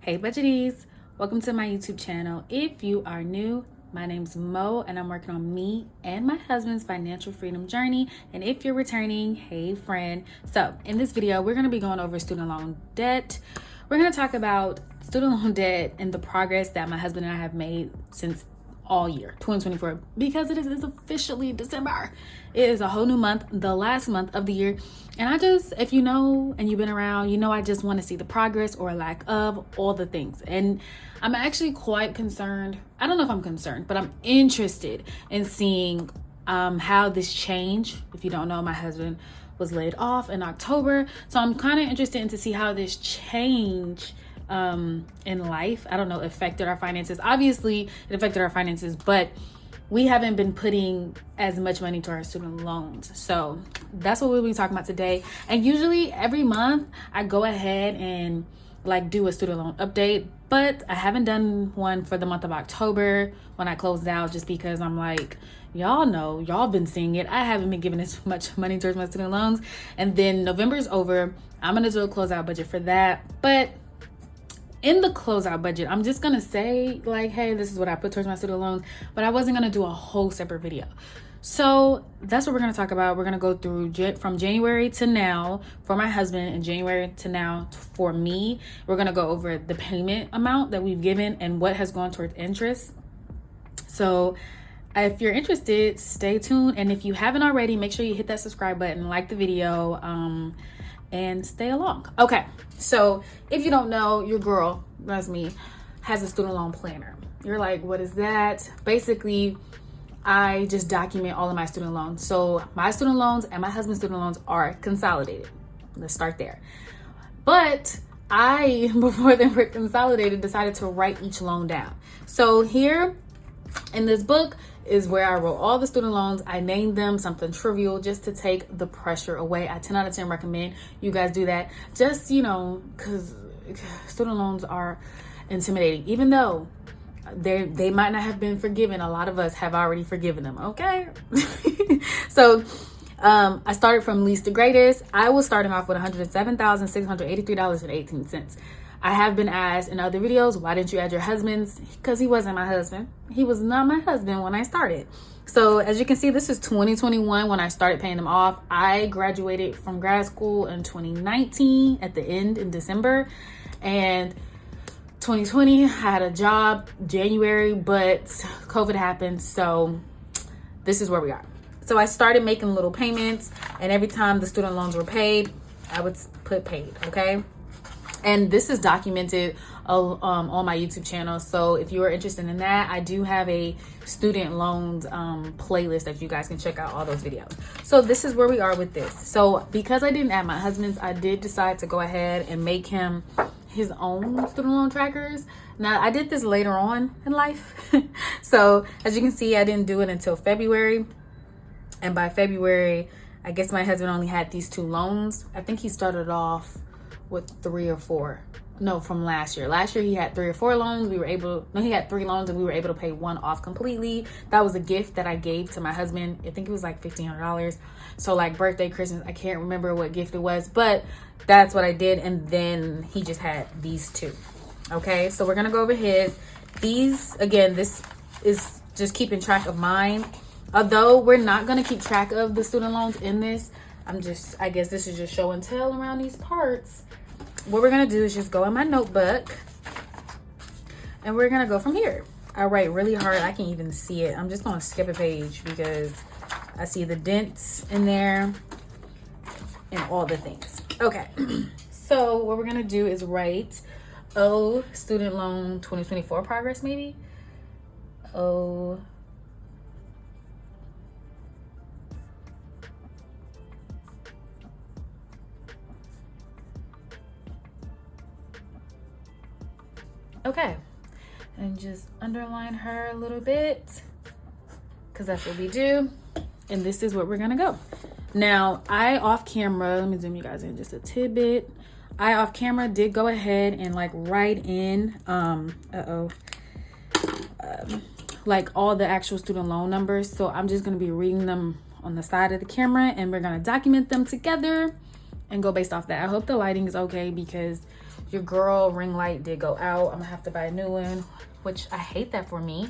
Hey budgeties, welcome to my YouTube channel. If you are new, my name's Mo and I'm working on me and my husband's financial freedom journey. And if you're returning, hey friend. So in this video, we're gonna be going over student loan debt. We're gonna talk about student loan debt and the progress that my husband and I have made since all year 2024, because it is officially December. It is a whole new month, the last month of the year. And I just, if you know and you've been around, you know I just want to see the progress or lack of all the things. And I'm actually quite concerned. I don't know if I'm concerned, but I'm interested in seeing how this change. If you don't know, my husband was laid off in October, so I'm kind of interested in to see how this change in life, I don't know, affected our finances. Obviously it affected our finances, but we haven't been putting as much money to our student loans. So that's what we'll be talking about today. And usually every month I go ahead and do a student loan update, but I haven't done one for the month of October when I closed out, just because I'm like, y'all know, y'all been seeing it. I haven't been giving as much money towards my student loans. And then November is over. I'm gonna do a closeout budget for that. But in the closeout budget, I'm just gonna say hey, this is what I put towards my student loans, but I wasn't gonna do a whole separate video. So that's what we're gonna talk about. We're gonna go through from January to now for my husband and January to now for me. We're gonna go over the payment amount that we've given and what has gone towards interest. So if you're interested, stay tuned. And if you haven't already, make sure you hit that subscribe button, like the video, and stay along. Okay, so if you don't know, your girl, that's me, has a student loan planner. You're like, what is that? Basically, I just document all of my student loans. So my student loans and my husband's student loans are consolidated. Let's start there. But I, before they were consolidated, decided to write each loan down. So here in this book is where I wrote all the student loans. I named them something trivial just to take the pressure away. I 10 out of 10 recommend you guys do that. Just, because student loans are intimidating. Even though they might not have been forgiven, a lot of us have already forgiven them, okay? So I started from least to greatest. I was starting off with $107,683.18. I have been asked in other videos, why didn't you add your husband's? Because he wasn't my husband. He was not my husband when I started. So as you can see, this is 2021 when I started paying them off. I graduated from grad school in 2019 at the end in December. And 2020, I had a job January, but COVID happened. So this is where we are. So I started making little payments, and every time the student loans were paid, I would put paid, okay? And this is documented on my YouTube channel. So if you are interested in that, I do have a student loans playlist that you guys can check out all those videos. So this is where we are with this. So because I didn't add my husband's, I did decide to go ahead and make him his own student loan trackers. Now I did this later on in life. So as you can see, I didn't do it until February. And by February, I guess my husband only had these 2 loans. I think he started off with 3 or 4. No, from last year. Last year he had 3 or 4 loans. He had 3 loans and we were able to pay 1 off completely. That was a gift that I gave to my husband. I think it was like $1,500. So birthday, Christmas, I can't remember what gift it was, but that's what I did. And then he just had these 2. Okay, so we're gonna go over his. These, again, this is just keeping track of mine. Although we're not gonna keep track of the student loans in this, I guess this is just show and tell around these parts. What we're gonna do is just go in my notebook and we're gonna go from here. I write really hard, I can even see it. I'm just gonna skip a page because I see the dents in there and all the things. Okay, so what we're gonna do is write, student loan 2024 progress maybe? Okay, and just underline her a little bit because that's what we do. And this is what we're gonna go. Now, I off camera, let me zoom you guys in just a tidbit. I off camera did go ahead and write in, all the actual student loan numbers. So I'm just gonna be reading them on the side of the camera and we're gonna document them together and go based off that. I hope the lighting is okay because Your girl ring light did go out. I'm gonna have to buy a new one, which I hate that for me.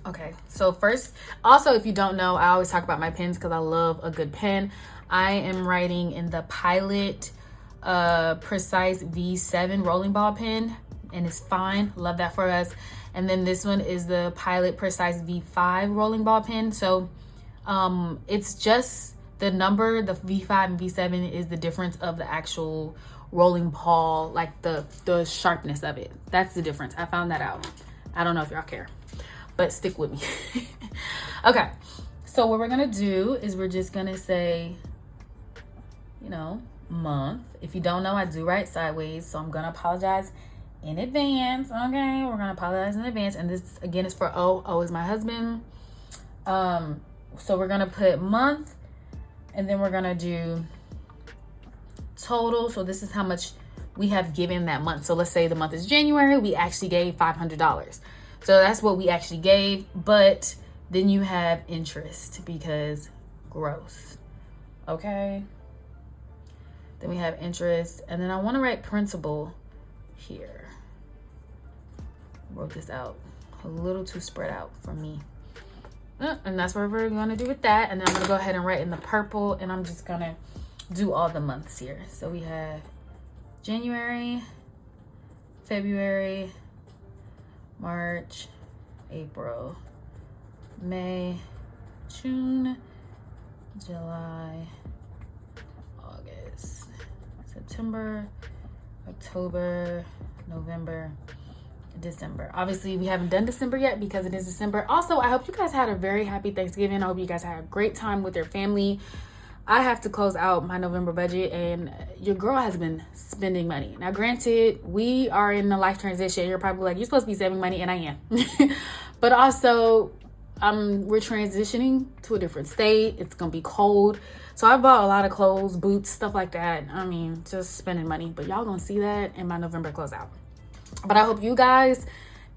Okay, so first, also, if you don't know, I always talk about my pens because I love a good pen. I am writing in the Pilot Precise V7 rolling ball pen, and it's fine. Love that for us. And then this one is the Pilot Precise V5 rolling ball pen. So it's just the number, the V5 and V7 is the difference of the actual rolling ball, like the sharpness of it. That's the difference. I found that out. I don't know if y'all care, but stick with me. Okay, so what we're gonna do is we're just gonna say, you know, month. If you don't know, I do write sideways, so I'm gonna apologize in advance. Okay, we're gonna apologize in advance. And this again is for O. O is my husband. So we're gonna put month, and then we're gonna do total. So this is how much we have given that month. So let's say the month is January, we actually gave $500. So that's what we actually gave, but then you have interest because gross. Okay, then we have interest, and then I want to write principal here. Wrote this out a little too spread out for me. And that's what we're gonna do with that. And then I'm gonna go ahead and write in the purple, and I'm just gonna do all the months here. So we have January, February, March, April, May, June, July, August, September, October, November, December. Obviously we haven't done December yet because it is December. Also, I hope you guys had a very happy Thanksgiving. I hope you guys had a great time with your family. I have to close out my November budget, and your girl has been spending money. Now granted, we are in a life transition. You're probably like, you're supposed to be saving money, and I am. But also we're transitioning to a different state. It's gonna be cold, so I bought a lot of clothes, boots, stuff like that. I mean, just spending money. But y'all gonna see that in my November closeout. But I hope you guys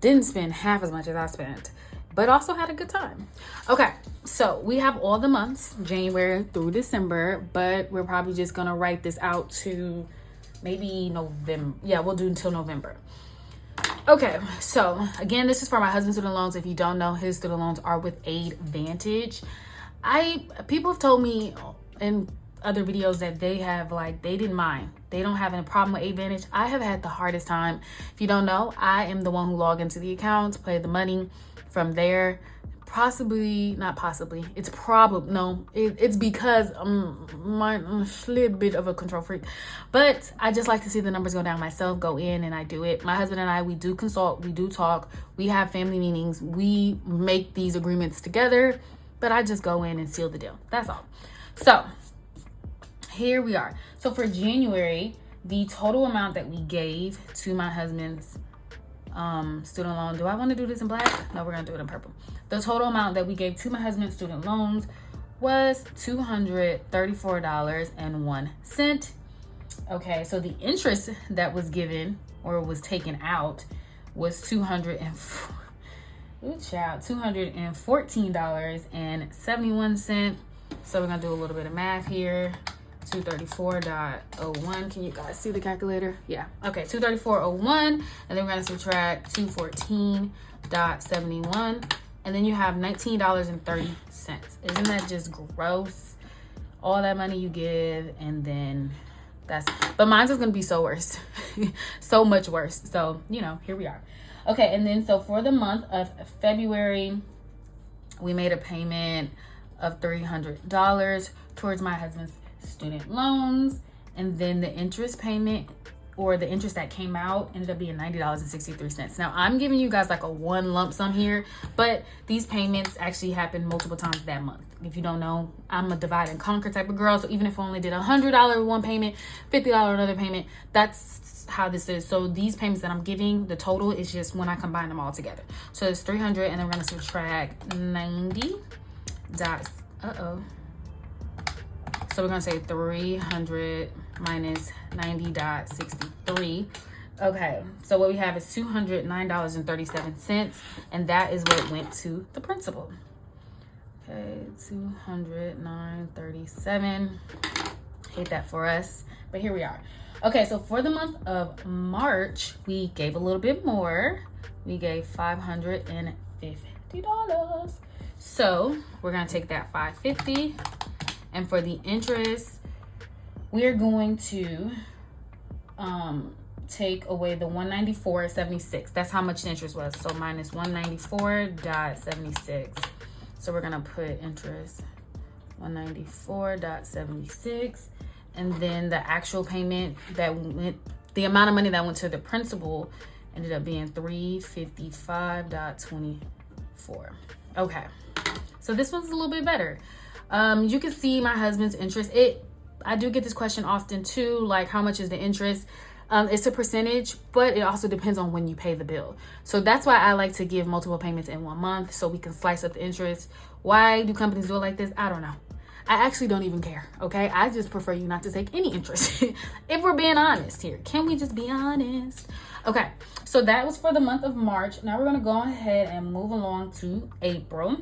didn't spend half as much as I spent, but also had a good time. Okay, so we have all the months, January through December, but we're probably just gonna write this out to maybe November. Yeah, we'll do until November. Okay, so again, this is for my husband's student loans. If you don't know, his student loans are with Aid Vantage. People have told me in other videos that they have, like, they didn't mind. They don't have any problem with Aid Vantage. I have had the hardest time. If you don't know, I am the one who logged into the accounts, pay the money from there. It's because I'm a little bit of a control freak, but I just like to see the numbers go down myself, go in, and I do it. My husband and I, we do consult, we do talk, we have family meetings, we make these agreements together, but I just go in and seal the deal. That's all. So here we are. So for January, the total amount that we gave to my husband's student loan. Do I want to do this in black? No, we're gonna do it in purple. The total amount that we gave to my husband's student loans was $234.01. Okay, so the interest that was given or was taken out was $214.71. So we're gonna do a little bit of math here. 234.01. Can you guys see the calculator? Yeah. Okay, 234.01, and then we're gonna subtract 214.71, and then you have $19.30. Isn't that just gross? All that money you give, and then but mine's is gonna be so worse. So much worse. So, you know, here we are. Okay, and then so for the month of February, we made a payment of $300 towards my husband's student loans, and then the interest payment, or the interest that came out, ended up being $90.63. Now I'm giving you guys like a one lump sum here, but these payments actually happened multiple times that month. If you don't know, I'm a divide and conquer type of girl, so even if I only did $100 one payment, $50 another payment, that's how this is. So these payments that I'm giving, the total is just when I combine them all together. So it's 300, and then we're gonna subtract 90 dots. So we're gonna say 300 minus 90.63. Okay, so what we have is $209.37, and that is what went to the principal. Okay, 209.37. Hate that for us, but here we are. Okay, so for the month of March, we gave a little bit more. We gave $550. So we're gonna take that $550, and for the interest, we're going to take away the $194.76. That's how much the interest was. So minus $194.76. So we're gonna put interest $194.76, and then the actual payment that went, the amount of money that went to the principal ended up being $355.24. Okay, so this one's a little bit better. You can see my husband's interest. I do get this question often too, like how much is the interest? It's a percentage, but it also depends on when you pay the bill. So that's why I like to give multiple payments in 1 month so we can slice up the interest. Why do companies do it like this? I don't know. I actually don't even care, okay? I just prefer you not to take any interest. If we're being honest here, can we just be honest? Okay, so that was for the month of March. Now we're gonna go ahead and move along to April.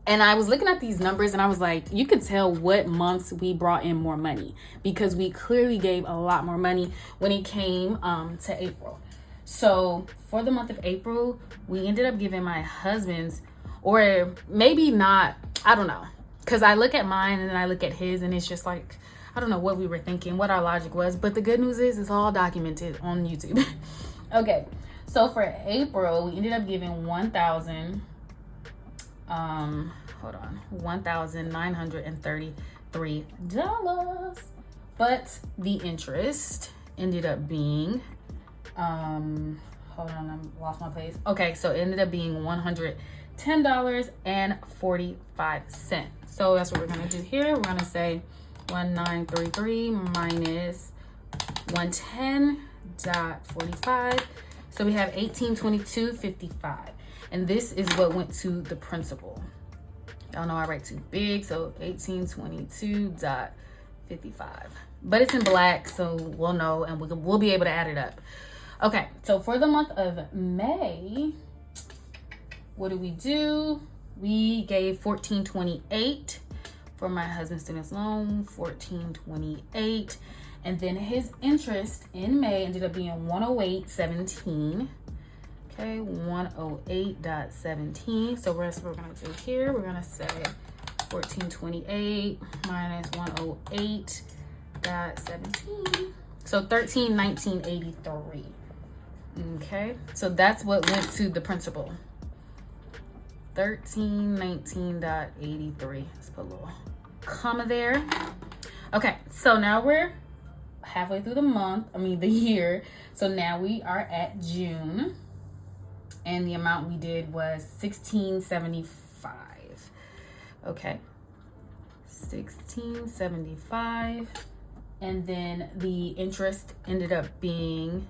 And I was looking at these numbers and I was like, you could tell what months we brought in more money because we clearly gave a lot more money when it came to April. So for the month of April, we ended up giving my husband's, or maybe not, I don't know. Because I look at mine and then I look at his and it's just like, I don't know what we were thinking, what our logic was. But the good news is it's all documented on YouTube. Okay, so for April, we ended up giving $1,933. But the interest ended up being, hold on, I lost my place. Okay, so it ended up being $110.45. So that's what we're gonna do here. We're gonna say 1933 minus 110.45. So we have 1822.55. And this is what went to the principal. Y'all know I write too big, so 1822.55. But it's in black, so we'll know and we'll be able to add it up. Okay, so for the month of May, what do? We gave $14.28 for my husband's student's loan, $14.28. And then his interest in May ended up being $108.17. Okay, 108.17. So that's what we're gonna do here. We're gonna say 1428 minus 108.17. So 1319.83. Okay, so that's what went to the principal. 1319.83. Let's put a little comma there. Okay, so now we're halfway through the year. So now we are at June. And the amount we did was $16.75. Okay, $16.75, and then the interest ended up being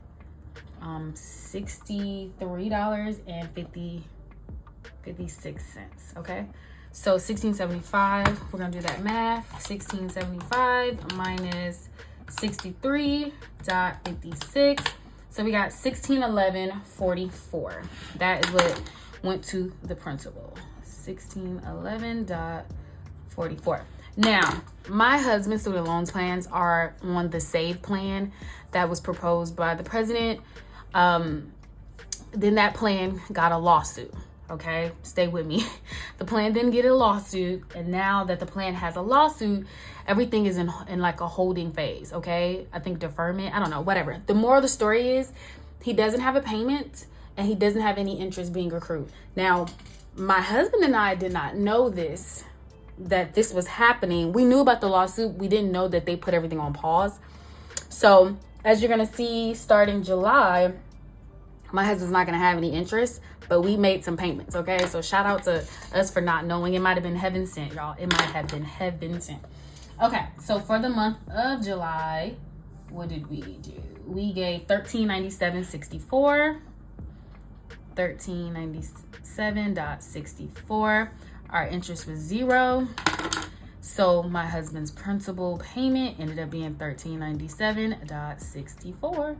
$63.56. Okay, so $16.75. We're gonna do that math. $16.75 minus 63.56. So we got $1611.44. That is what went to the principal. $1611.44. Now, my husband's student loans plans are on the SAVE plan that was proposed by the president. Then that plan got a lawsuit. Okay, stay with me. The plan didn't get a lawsuit, and now that the plan has a lawsuit, everything is in like a holding phase. Okay, I think deferment, I don't know, whatever. The moral of the story is he doesn't have a payment and he doesn't have any interest being accrued. Now, my husband and I did not know that this was happening. We knew about the lawsuit. We didn't know that they put everything on pause. So as you're gonna see, starting July, my husband's not gonna have any interest, but we made some payments. Okay, so shout out to us for not knowing. It might have been heaven sent, y'all. It might have been heaven sent. Okay, so for the month of July, what did we do? We gave $1397.64. $1397.64. Our interest was $0. So my husband's principal payment ended up being $1397.64.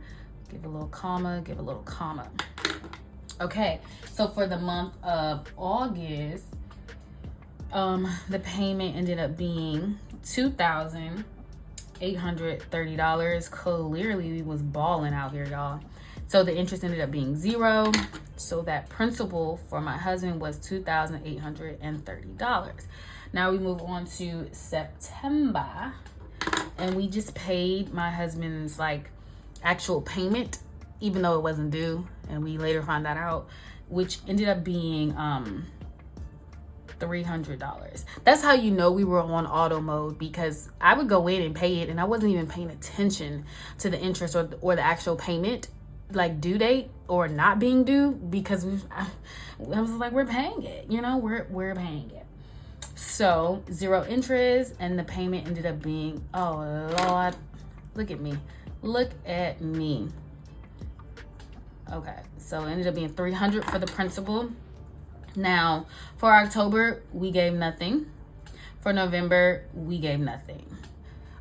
Give a little comma, give a little comma. Okay, so for the month of August, the payment ended up being $2,000 $830. Clearly we was balling out here, y'all. So the interest ended up being 0. So that principal for my husband was $2,830. Now we move on to September, and we just paid my husband's like actual payment, even though it wasn't due, and we later found that out, which ended up being $300. That's how you know we were on auto mode, because I would go in and pay it and I wasn't even paying attention to the interest or the actual payment, like due date or not being due, because I was like, we're paying it, you know, we're paying it. So 0 interest, and the payment ended up being, oh Lord, look at me. Okay, so it ended up being $300 for the principal. Now for October, we gave nothing. For November, we gave nothing.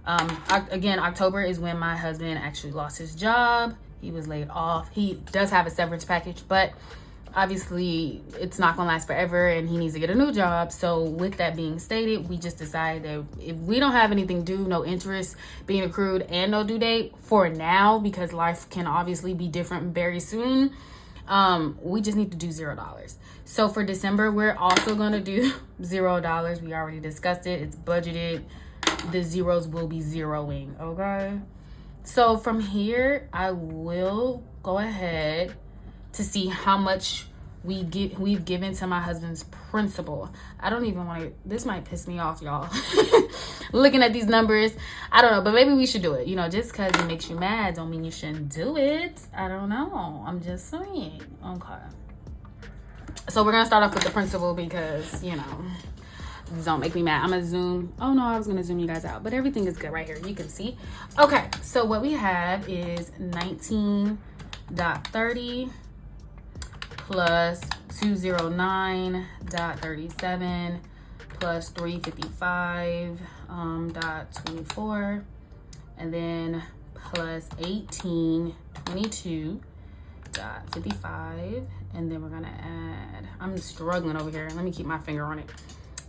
Again, October is when my husband actually lost his job. He was laid off. He does have a severance package, but obviously it's not gonna last forever and he needs to get a new job. So with that being stated, we just decided that if we don't have anything due, no interest being accrued, and no due date for now, because life can obviously be different very soon, we just need to do $0. So for December, we're also gonna do $0. We already discussed it. It's budgeted. The zeros will be zeroing, okay? So from here, I will go ahead to see how much we've given to my husband's principal. I don't even want to, this might piss me off, y'all. Looking at these numbers, I don't know, but maybe we should do it. You know, just because it makes you mad don't mean you shouldn't do it. I don't know. I'm just saying. Okay. So we're going to start off with the principal because, you know, don't make me mad. I'm going to zoom. Oh, no, I was going to zoom you guys out. But everything is good right here. You can see. Okay, so what we have is 19.30 plus 209.37 plus 355.24, and then plus 1822.55, and then we're gonna add, I'm struggling over here, let me keep my finger on it.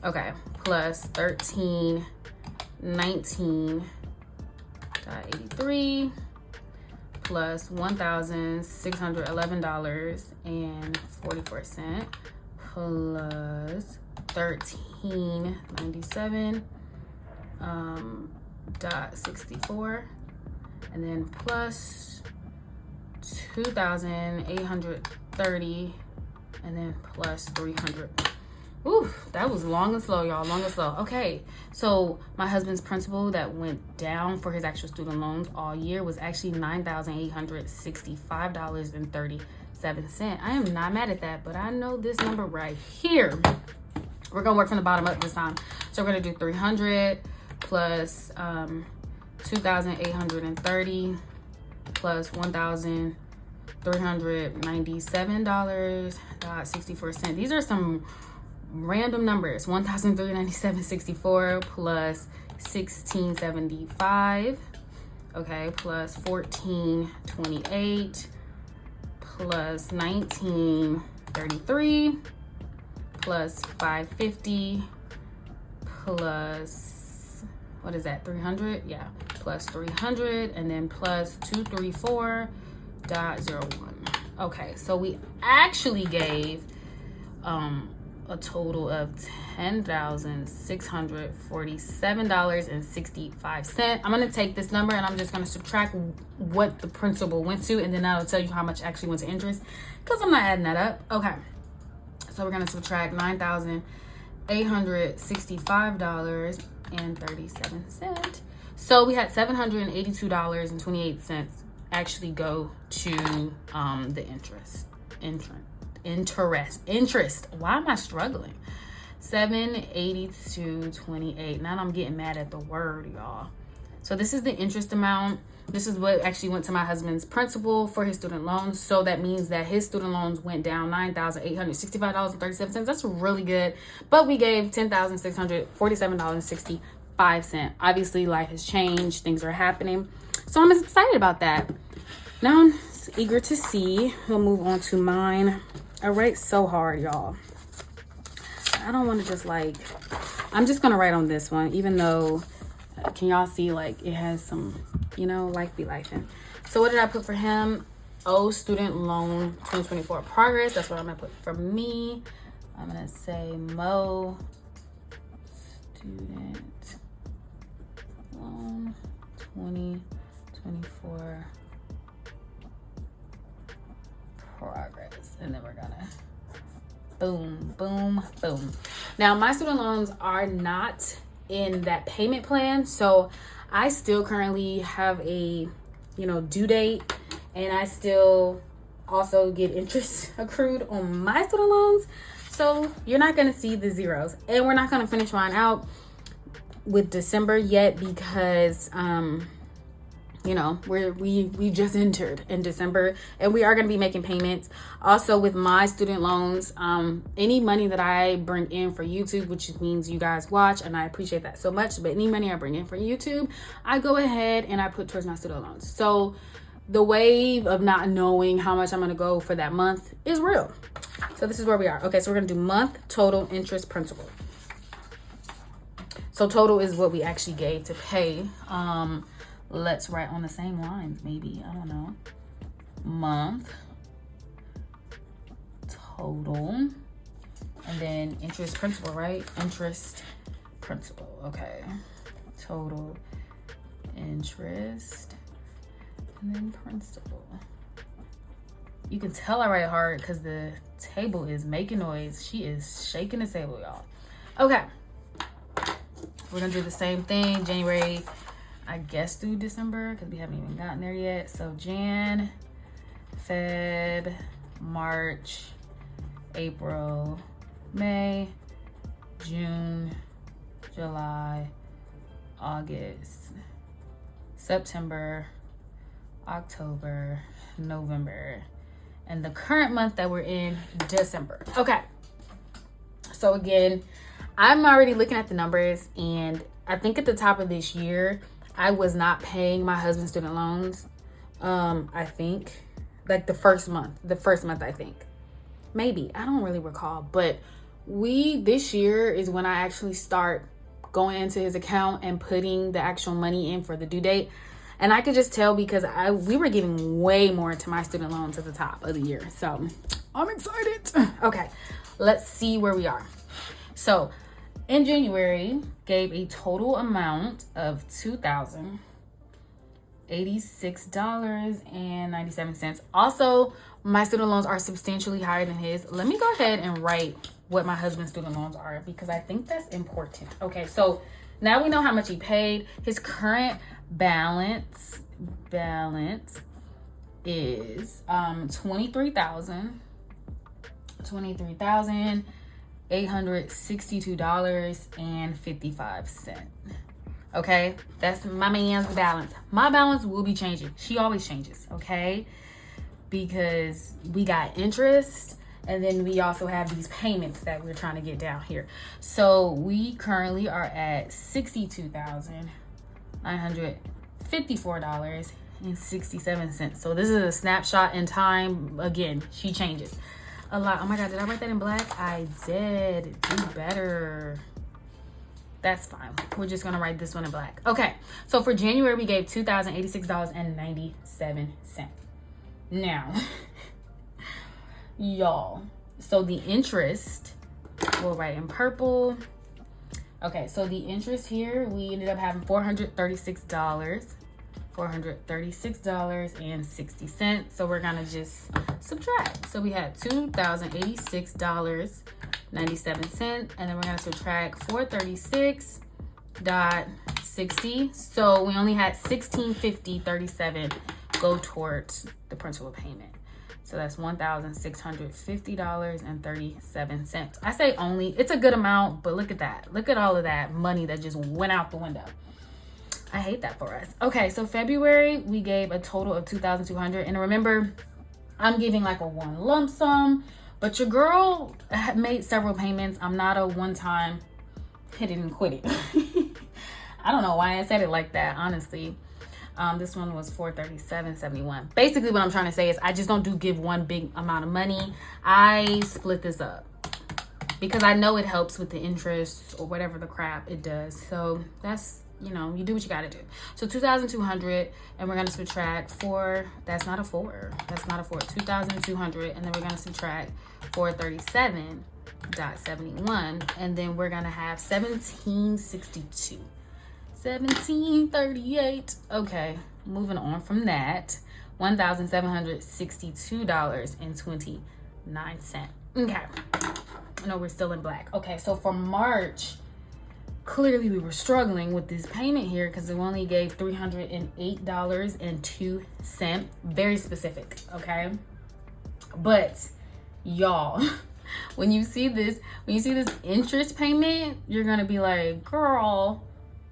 Okay, plus 1319.83 plus $1,611.44 plus 1397 .64, and then plus 2,830, and then plus 300. Ooh, that was long and slow, y'all. Long and slow. Okay, so my husband's principal that went down for his actual student loans all year was actually $9,865.37. I am not mad at that, but I know this number right here. We're gonna work from the bottom up this time. So we're gonna do 300 plus 2,830 plus $1,397.64. These are some random numbers. 1,397.64 plus 1,675, okay, plus 1,428 plus 1933 plus 550 plus, what is that, 300? Yeah, plus 300, and then plus 234.01. Okay, so we actually gave a total of $10,647.65. I'm gonna take this number and I'm just gonna subtract what the principal went to, and then that'll tell you how much actually went to interest, because I'm not adding that up. Okay, so we're gonna subtract $9,865.37. So we had $782.28 actually go to the interest. Why am I struggling? 782.28. Now I'm getting mad at the word, y'all. So this is the interest amount. This is what actually went to my husband's principal for his student loans. So that means that his student loans went down $9,865.37. That's really good. But we gave $10,647.65. Obviously, life has changed. Things are happening. So I'm excited about that. Now I'm eager to see. We'll move on to mine. I write so hard, y'all. I don't want to just like, I'm just going to write on this one, even though Can y'all see, like, it has some, you know, life be lifing. So what did I put for him? Oh, student loan 2024 progress. That's what I'm gonna put for me. I'm gonna say Mo student loan 2024 progress, and then we're gonna boom, boom, boom. Now my student loans are not in that payment plan, so I still currently have a, you know, due date, and I still also get interest accrued on my student loans. So you're not gonna see the zeros, and we're not gonna finish mine out with December yet because you know, we just entered in December, and we are going to be making payments. Also with my student loans, any money that I bring in for YouTube, which means you guys watch, and I appreciate that so much, but any money I bring in for YouTube, I go ahead and I put towards my student loans. So the wave of not knowing how much I'm going to go for that month is real. So this is where we are. Okay, so we're going to do month total interest principal. So total is what we actually gave to pay. Let's write on the same lines, maybe. I don't know. Month total, and then interest principal, right? Interest principal. Okay. Total interest, and then principal. You can tell I write hard because the table is making noise. She is shaking the table, y'all. Okay. We're gonna do the same thing. January, I guess, through December, because we haven't even gotten there yet. So Jan, Feb, March, April, May, June, July, August, September, October, November, and the current month that we're in, December. Okay. So again, I'm already looking at the numbers, and I think at the top of this year, I was not paying my husband's student loans. I think like the first month, I think, maybe, I don't really recall, but this year is when I actually start going into his account and putting the actual money in for the due date. And I could just tell because we were giving way more to my student loans at the top of the year. So I'm excited. Okay, let's see where we are. So in January, gave a total amount of $2,086.97. Also, my student loans are substantially higher than his. Let me go ahead and write what my husband's student loans are, because I think that's important. Okay, so now we know how much he paid. His current balance is $23,862.55. Okay, that's my man's balance. My balance will be changing. She always changes, okay? Because we got interest, and then we also have these payments that we're trying to get down here. So we currently are at $62,954.67. So this is a snapshot in time. Again, she changes a lot. Oh my God, did I write that in black? I did. Do better. That's fine. We're just gonna write this one in black. Okay, so for January, we gave $2,086.97. Now, y'all, so the interest, we'll write in purple. Okay, so the interest here, we ended up having $436.60. So we're gonna just subtract. So we had $2,086.97, and then we're gonna subtract 436.60. So we only had $1,650.37 go towards the principal payment. So that's $1,650.37. I say only, it's a good amount, but look at that. Look at all of that money that just went out the window. I hate that for us. Okay, so February, we gave a total of $2,200. And remember, I'm giving like a one lump sum, but your girl made several payments. I'm not a one-time hit it and quit it. I don't know why I said it like that, honestly. This one was $437.71. Basically, what I'm trying to say is I just don't give one big amount of money. I split this up because I know it helps with the interest or whatever the crap it does. So that's you know, you do what you got to do. So 2,200, and we're going to subtract 4. That's not a 4. That's not a 4. 2,200, and then we're going to subtract 437.71, and then we're going to have 1762. 1738. Okay, moving on from that. $1,762.29. Okay. No, we're still in black. Okay, so for March, clearly we were struggling with this payment here because it only gave $308.02. Very specific, okay? But y'all, when you see this interest payment, you're gonna be like, girl,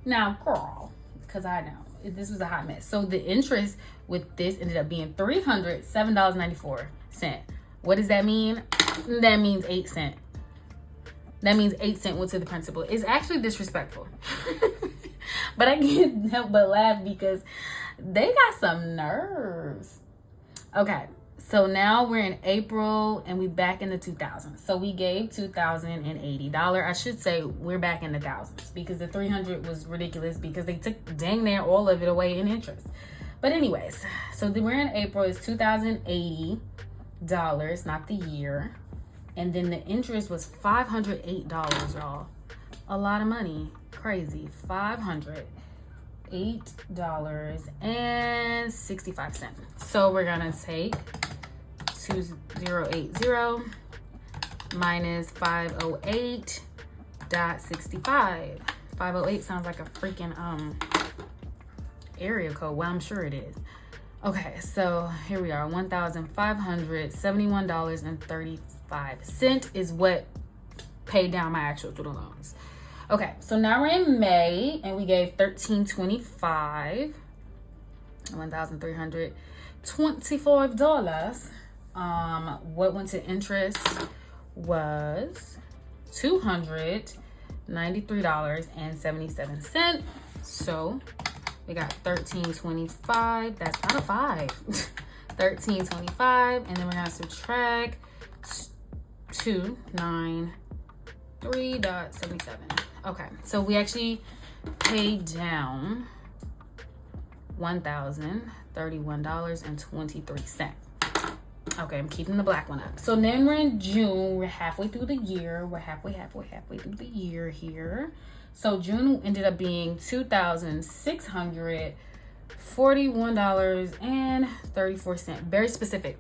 because I know this was a hot mess. So the interest with this ended up being $307.94. What does that mean? That means 8 cents. That means 8 cents went to the principal. It's actually disrespectful. But I can't help but laugh because they got some nerves. Okay, so now we're in April and we back in the 2000s. So we gave $2,080. I should say we're back in the thousands because the 300 was ridiculous because they took dang near all of it away in interest. But anyways, so we're in April. It's $2,080, not the year. And then the interest was $508, y'all. A lot of money. Crazy. $508.65. So we're going to take 2080 minus 508.65. 508 sounds like a freaking area code. Well, I'm sure it is. Okay, so here we are. $1,571.35 is what paid down my actual student loans. Okay, so now we're in May and we gave $1,325, $1,325. What went to interest was $293.77. So we got $1,325. That's not a 5. $1,325, and then we're gonna subtract 293.77. Okay, so we actually paid down $1,031.23. Okay, I'm keeping the black one up. So then we're in June. We're halfway through the year. We're halfway through the year here. So June ended up being $2,641.34. Very specific.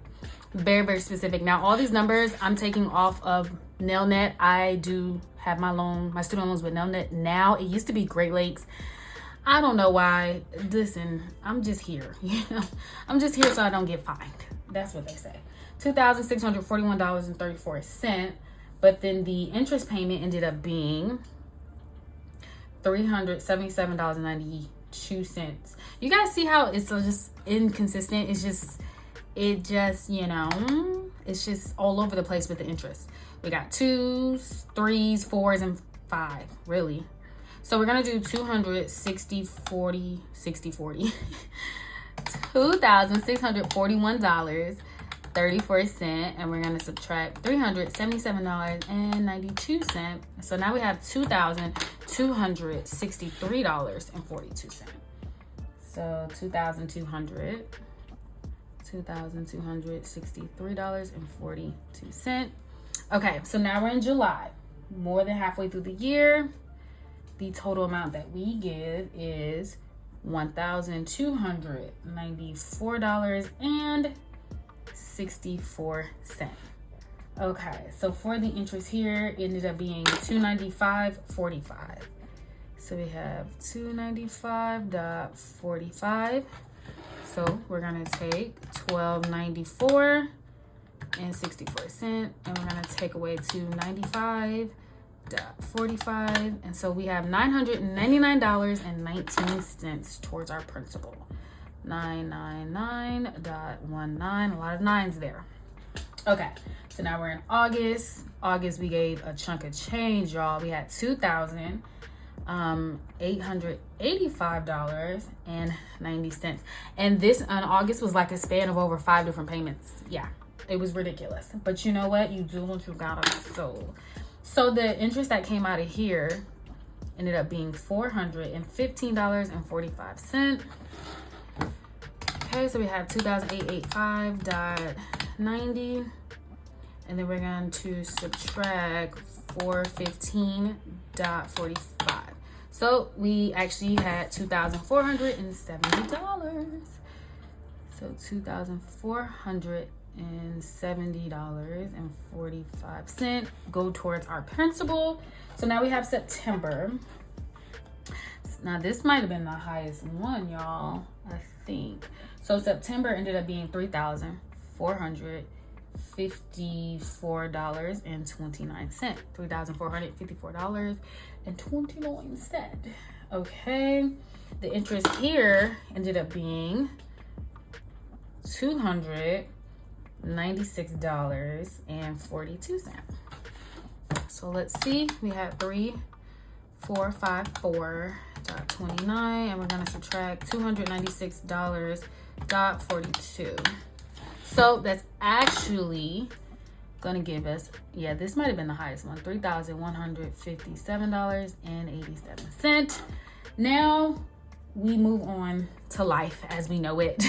Very, very specific. Now, all these numbers I'm taking off of Nelnet. I do have my student loans with Nelnet now. It used to be Great Lakes. I don't know why. Listen, I'm just here. You know, I'm just here so I don't get fined. That's what they say. $2,641.34. But then the interest payment ended up being $377.92. You guys see how it's just inconsistent? It just, you know, it's just all over the place with the interest. We got 2s, 3s, 4s, and 5, really. So we're gonna do $2,641.34, and we're gonna subtract $377.92. So now we have $2,263.42. So $2,263.42. Okay, so now we're in July. More than halfway through the year. The total amount that we give is $1,294.64. Okay, so for the interest here, it ended up being $295.45. So we have $295.45. So we're gonna take $12.94.64, and we're gonna take away $295.45, and so we have $999.19 towards our principal. 999.19. A lot of nines there. Okay, so now we're in August. August, we gave a chunk of change, y'all. We had $2,885.90, and this on August was like a span of over 5 different payments. Yeah, it was ridiculous. But you know what? You do what you gotta. So the interest that came out of here ended up being $415.45. Okay, so we have 2,885.90, and then we're going to subtract 415.45. So we actually had $2,470. So $2,470.45 go towards our principal. So now we have September. Now this might have been the highest one, y'all, I think. So September ended up being $3,454.29. $3,454.29. Okay. The interest here ended up being $296.42. So let's see, we had 3,454.29, and we're gonna subtract $296.42. So that's actually gonna give us, yeah, this might have been the highest one, $3,157.87. Now we move on to life as we know it.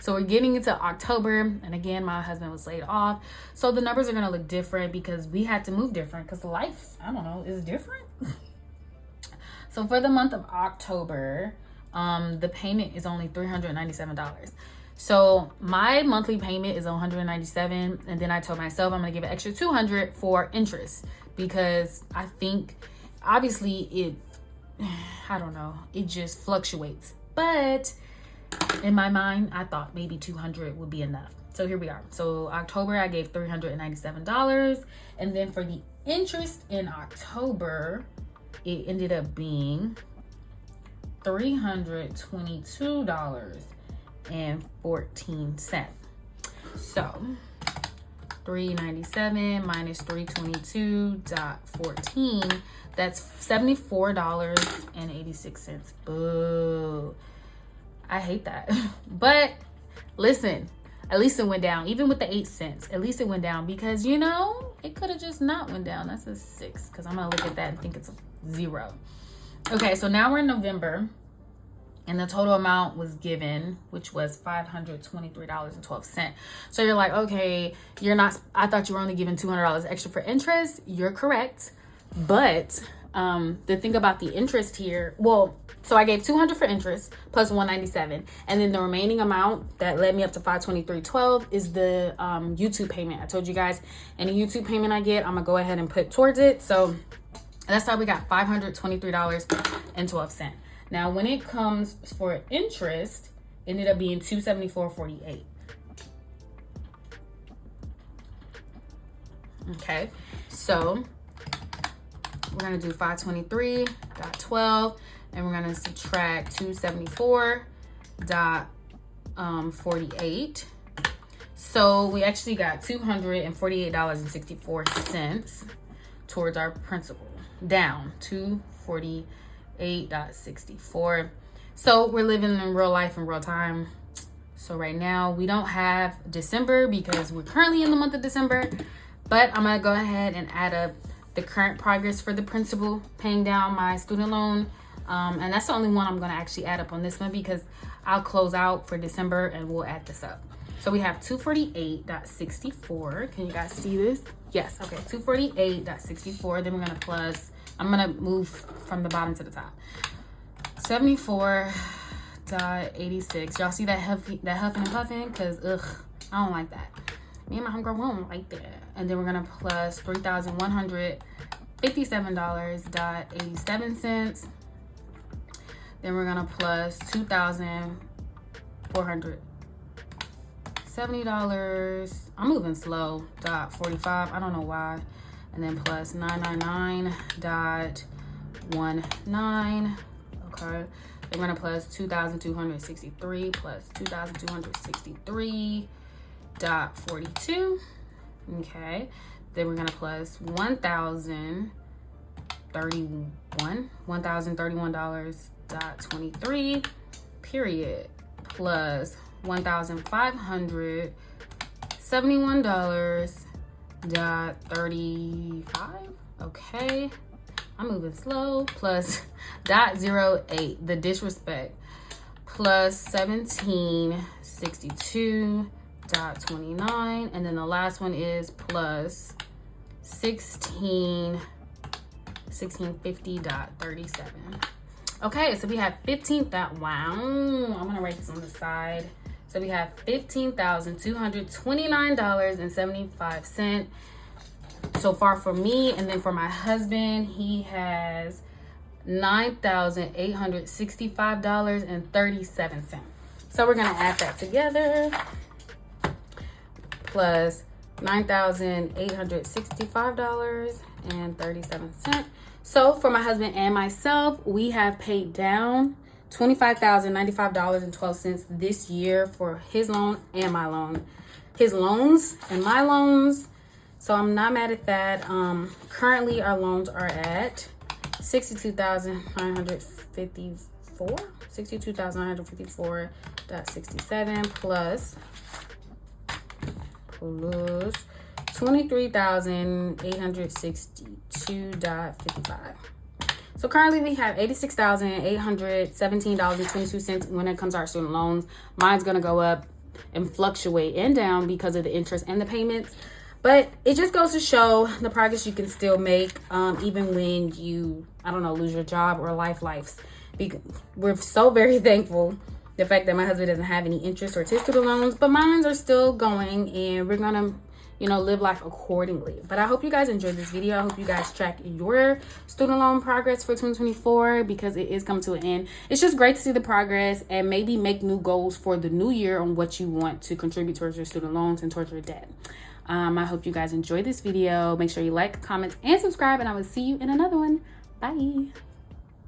So we're getting into October, and again, my husband was laid off, so the numbers are gonna look different because we had to move different because life, I don't know, is different. So for the month of October, the payment is only $397. So my monthly payment is $197, and then I told myself I'm gonna give an extra $200 for interest because I think obviously I don't know, it just fluctuates, but in my mind I thought maybe 200 would be enough. So here we are. So October I gave $397, and then for the interest in October it ended up being $322.14. So 397 minus 322.14, that's $74.86. Boo. I hate that. But listen, at least it went down. Even with the 8 cents, at least it went down, because you know, it could have just not went down. That's a 6, because I'm gonna look at that and think it's a 0. Okay, so now we're in November, and the total amount was given, which was $523.12. So you're like, okay, you're not, I thought you were only giving $200 extra for interest. You're correct. But the thing about the interest here, well, so I gave $200 for interest plus $197, and then the remaining amount that led me up to $523.12 is the YouTube payment. I told you guys, any YouTube payment I get, I'm gonna go ahead and put towards it. So that's how we got $523.12. Now, when it comes for interest, it ended up being $274.48. Okay, so we're gonna do 523.12, and we're gonna subtract 274.48. So we actually got $248.64 towards our principal, down to $248.64. So we're living in real life in real time. So right now we don't have December because we're currently in the month of December, but I'm gonna go ahead and add up the current progress for the principal paying down my student loan. And that's the only one I'm gonna actually add up on this one, because I'll close out for December and we'll add this up. So we have 248.64. Can you guys see this? Yes, okay, 248.64. Then we're gonna plus, I'm gonna move from the bottom to the top. 74.86. Y'all see that huffing and puffing? Because I don't like that. Me and my homegirl won't like that. And then we're gonna plus $3,157.87. Then we're gonna plus $2,470. I'm moving slow. .45. I don't know why. And then plus 999.19. Okay. Then we're gonna plus 2,263 plus 2,263.42. Okay. Then we're gonna plus $1,031.23, period, plus $1,571.35. Okay. I'm moving slow, plus .08, the disrespect, plus 1762.29, and then the last one is plus 1650.37. Okay, so we have wow, I'm gonna write this on the side. So we have $15,229.75 so far for me, and then for my husband, he has $9,865.37. So we're gonna add that together, plus $9,865.37. So for my husband and myself, we have paid down $25,095.12 this year for his loan and my loan. His loans and my loans. So I'm not mad at that. Currently our loans are at $62,954.67 plus 23,862.55. So currently we have $86,817.22 when it comes to our student loans. Mine's gonna go up and fluctuate and down because of the interest and the payments. But it just goes to show the progress you can still make, even when you, lose your job or lives. We're so very thankful the fact that my husband doesn't have any interest or his student loans, but mine are still going, and we're gonna, live life accordingly. But I hope you guys enjoyed this video. I hope you guys track your student loan progress for 2024 because it is coming to an end. It's just great to see the progress and maybe make new goals for the new year on what you want to contribute towards your student loans and towards your debt. I hope you guys enjoyed this video. Make sure you like, comment, and subscribe, and I will see you in another one. Bye.